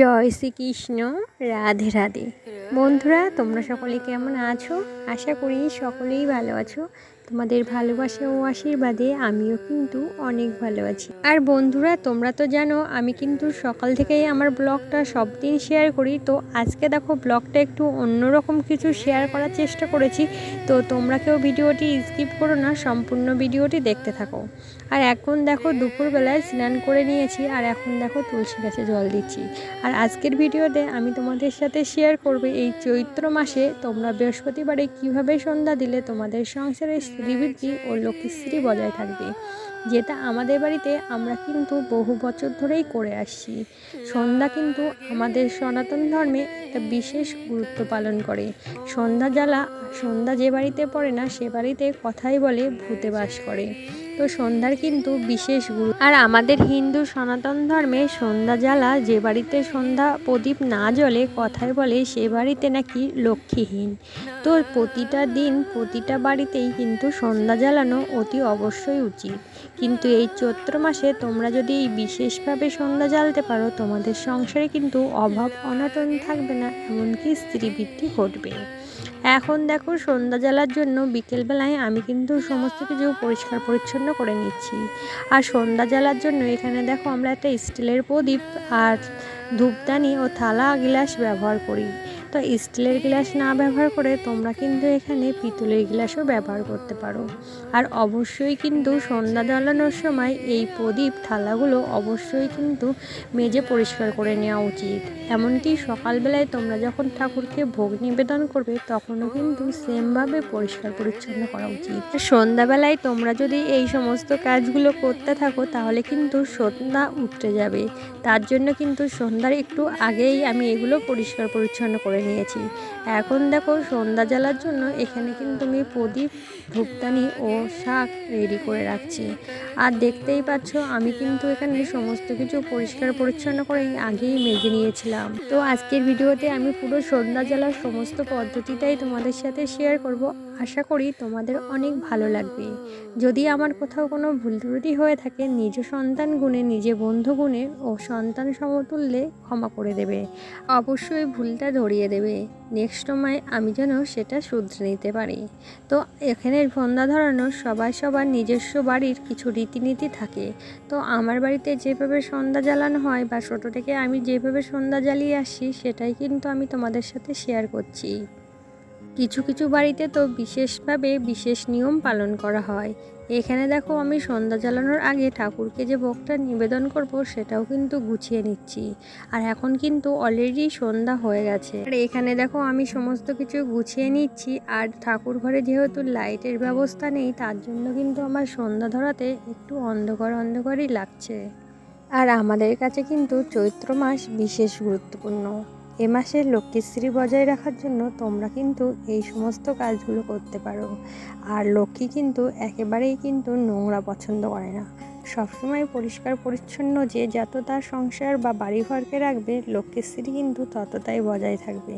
জয় শ্রীকৃষ্ণ। রাধে রাধে। বন্ধুরা, তোমরা সকলে কেমন আছো? আশা করি সকলেই ভালো আছো। তোমাদের ভালোবাসা ও আশীর্বাদে আমিও কিন্তু অনেক ভালো আছি। আর বন্ধুরা, তোমরা তো জানো আমি কিন্তু সকাল থেকেই আমার ব্লগটা সব দিন শেয়ার করি। তো আজকে দেখো ব্লগটা একটু অন্যরকম কিছু শেয়ার করার চেষ্টা করেছি। তো তোমরা কেউ ভিডিওটি স্কিপ করো না, সম্পূর্ণ ভিডিওটি দেখতে থাকো। আর এখন দেখো দুপুরবেলায় স্নান করে নিয়েছি, আর এখন দেখো তুলসী গাছে জল দিচ্ছি। আর আজকের ভিডিওতে আমি তোমাদের সাথে শেয়ার করব এই চৈত্র মাসে তোমরা বৃহস্পতিবারে কিভাবে সন্ধ্যা দিলে তোমাদের সংসারে শ্রীবৃদ্ধি ও লক্ষ্মীশ্রী বজায় থাকবে, যেটা আমাদের বাড়িতে আমরা কিন্তু বহু বছর ধরেই করে আসছি। সন্ধ্যা কিন্তু আমাদের সনাতন ধর্মে একটা বিশেষ গুরুত্ব পালন করে। সন্ধ্যা যে বাড়িতে পড়ে না সে বাড়িতে কথাই বলে ভূতে বাস করে। তো সন্ধ্যার কিন্তু বিশেষ গুরুত্ব। আর আমাদের হিন্দু সনাতন ধর্মে সন্ধ্যা জ্বালা যে বাড়িতে সন্ধ্যা প্রদীপ না জ্বলে কথায় বলে সে বাড়িতে নাকি লক্ষ্মীহীন। তো প্রতিটা দিন প্রতিটা বাড়িতেই কিন্তু সন্ধ্যা জ্বালানো অতি অবশ্যই উচিত। কিন্তু এই চৈত্র মাসে তোমরা যদি এই বিশেষভাবে সন্ধ্যা জ্বালতে পারো, তোমাদের সংসারে কিন্তু অভাব অনটন থাকবে না, এমনকি স্ত্রীবৃদ্ধি ঘটবে। এখন দেখো সন্ধ্যা জ্বালার জন্য বিকেলবেলায় আমি কিন্তু সমস্ত কিছু পরিষ্কার পরিচ্ছন্ন করে নিচ্ছি। আর সন্ধ্যা জ্বালার জন্য এখানে দেখো আমরা একটা স্টিলের প্রদীপ আর ধূপদানি ও থালা গ্লাস ব্যবহার করি। তো স্টিলের গ্লাস না ব্যবহার করে তোমরা কিন্তু এখানে পিতলের গ্লাসও ব্যবহার করতে পারো। আর অবশ্যই কিন্তু সন্ধ্যা জ্বালানোর সময় এই প্রদীপ থালাগুলো অবশ্যই কিন্তু মেজে পরিষ্কার করে নেওয়া উচিত। এমনকি সকালবেলায় তোমরা যখন ঠাকুরকে ভোগ নিবেদন করবে তখনও কিন্তু সেমভাবে পরিষ্কার পরিচ্ছন্ন করা উচিত। সন্ধ্যাবেলায় তোমরা যদি এই সমস্ত কাজগুলো করতে থাকো তাহলে কিন্তু সন্ধ্যা উঠে যাবে। তার জন্য কিন্তু সন্ধ্যার একটু আগেই আমি এগুলো পরিষ্কার পরিচ্ছন্ন করে নিয়েছি। এখন দেখো সন্ধ্যা জ্বালার জন্য এখানে কিন্তু আমি প্রদীপ, ধূপদানি ও শাক রেডি করে রাখছি। আর দেখতেই পাচ্ছ আমি কিন্তু এখানে সমস্ত কিছু পরিষ্কার পরিচ্ছন্ন করে আগেই মেজে নিয়েছিলাম। তো আজকের ভিডিওতে আমি পুরো সন্ধ্যা জ্বালার সমস্ত পদ্ধতিটাই তোমাদের সাথে শেয়ার করব। আশা করি তোমাদের অনেক ভালো লাগবে। যদি আমার কোথাও কোনো ভুল ত্রুটি হয়ে থাকে, নিজ সন্তান গুণে, নিজে বন্ধু গুণে ও সন্তান সমতুল্যে ক্ষমা করে দেবে। অবশ্যই ভুলটা ধরিয়ে দেবে। নেক্সট সময় আমি যেন সেটা শুধরে নিতে পারি। তো এখানে সন্ধ্যা ধরানোর সবার নিজস্ব বাড়ির কিছু রীতিনীতি থাকে। তো আমার বাড়িতে যেভাবে সন্ধ্যা জ্বালানো হয় বা ছোটো থেকে আমি যেভাবে সন্ধ্যা জ্বালিয়ে আসি সেটাই কিন্তু আমি তোমাদের সাথে শেয়ার করছি। কিছু কিছু বাড়িতে তো বিশেষভাবে বিশেষ নিয়ম পালন করা হয়। এখানে দেখো আমি সন্ধ্যা জ্বালানোর আগে ঠাকুরকে যে ভোগটা নিবেদন করব সেটাও কিন্তু গুছিয়ে নিচ্ছি। আর এখন কিন্তু অলরেডি সন্ধ্যা হয়ে গেছে। আর এখানে দেখো আমি সমস্ত কিছু গুছিয়ে নিচ্ছি। আর ঠাকুর ঘরে যেহেতু লাইটের ব্যবস্থা নেই তার জন্য কিন্তু আমার সন্ধ্যা ধরাতে একটু অন্ধকারই লাগছে। আর আমাদের কাছে কিন্তু চৈত্র মাস বিশেষ গুরুত্বপূর্ণ। এ মাসে লক্ষ্মীশ্রী বজায় রাখার জন্য তোমরা কিন্তু এই সমস্ত কাজগুলো করতে পারো। আর লক্ষ্মী কিন্তু একেবারেই কিন্তু নোংরা পছন্দ করে না। সবসময় পরিষ্কার পরিচ্ছন্ন যে যত তার সংসার বা বাড়িঘরকে রাখবে, লক্ষ্মীশ্রী কিন্তু ততটাই বজায় থাকবে।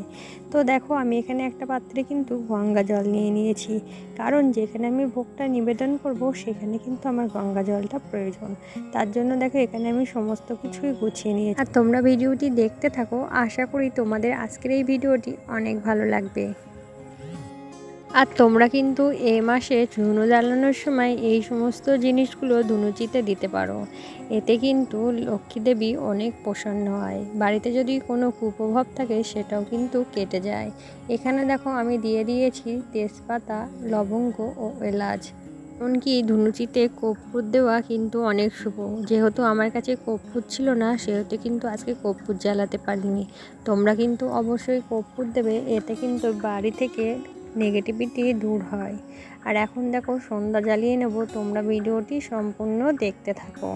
তো দেখো আমি এখানে একটা পাত্রে কিন্তু গঙ্গা জল নিয়ে নিয়েছি, কারণ যেখানে আমি ভোগটা নিবেদন করব সেখানে কিন্তু আমার গঙ্গা জলটা প্রয়োজন। তার জন্য দেখো এখানে আমি সমস্ত কিছুই গুছিয়ে নিয়েছি। আর তোমরা ভিডিওটি দেখতে থাকো, আশা করি তোমাদের আজকের এই ভিডিওটি অনেক ভালো লাগবে। আর তোমরা কিন্তু এই মাসে ধুনো জ্বালানোর সময় এই সমস্ত জিনিসগুলো ধুনুচিতে দিতে পারো। এতে কিন্তু লক্ষ্মী দেবী অনেক প্রসন্ন হয়। বাড়িতে যদি কোনো কুপ্রভাব থাকে সেটাও কিন্তু কেটে যায়। এখানে দেখো আমি দিয়ে দিয়েছি তেজপাতা, লবঙ্গ ও এলাচ। এমনকি ধুনুচিতে কর্পূর দেওয়া কিন্তু অনেক শুভ। যেহেতু আমার কাছে কর্পূর ছিল না সেহেতু কিন্তু আজকে কর্পূর জ্বালাতে পারিনি। তোমরা কিন্তু অবশ্যই কর্পূর দেবে, এতে কিন্তু বাড়ি থেকে নেগেটিভিটি দূর হয়। আর এখন দেখো সন্ধ্যা জ্বালিয়ে নেব, তোমরা ভিডিওটি সম্পূর্ণ দেখতে থাকো।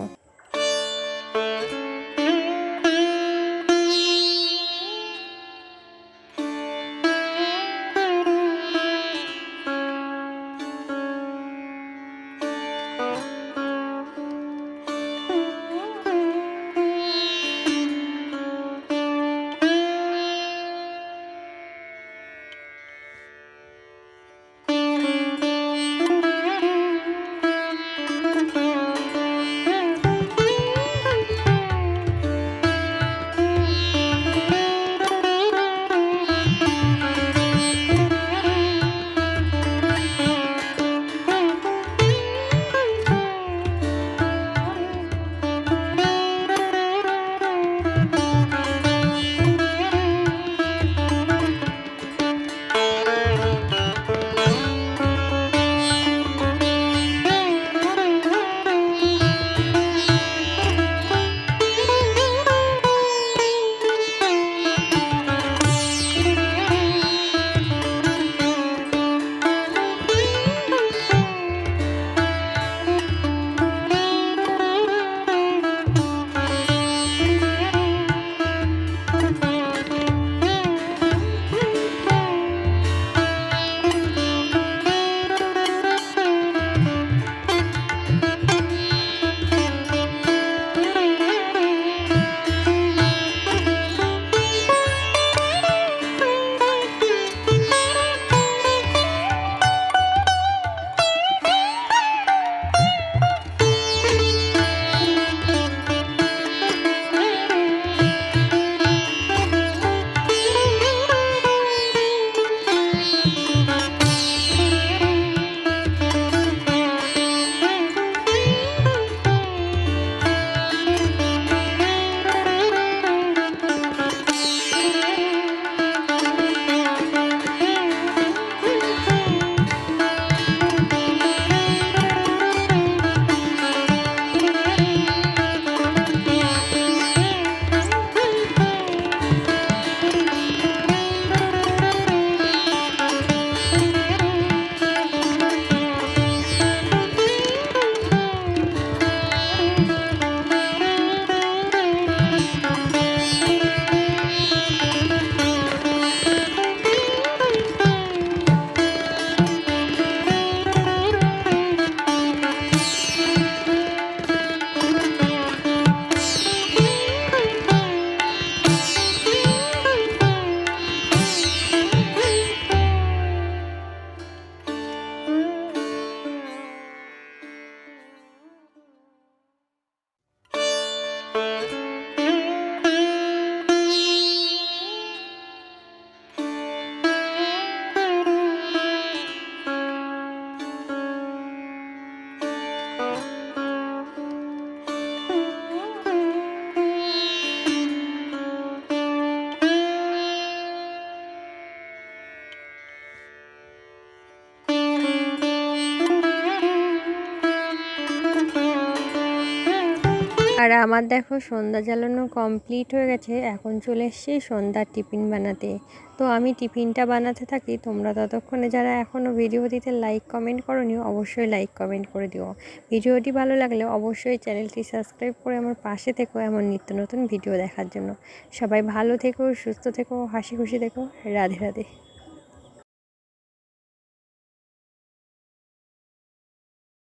আর আমার দেখো সন্ধ্যা জ্বালানো কমপ্লিট হয়ে গেছে, এখন চলে এসেছি সন্ধ্যার টিফিন বানাতে। তো আমি টিফিনটা বানাতে থাকি, তোমরা ততক্ষণে যারা এখনও ভিডিওটিতে লাইক কমেন্ট করোনি অবশ্যই লাইক কমেন্ট করে দিও। ভিডিওটি ভালো লাগলে অবশ্যই চ্যানেলটি সাবস্ক্রাইব করে আমার পাশে থেকো এমন নিত্য নতুন ভিডিও দেখার জন্য। সবাই ভালো থেকো, সুস্থ থেকো, হাসি খুশি থেকো। রাধে রাধে।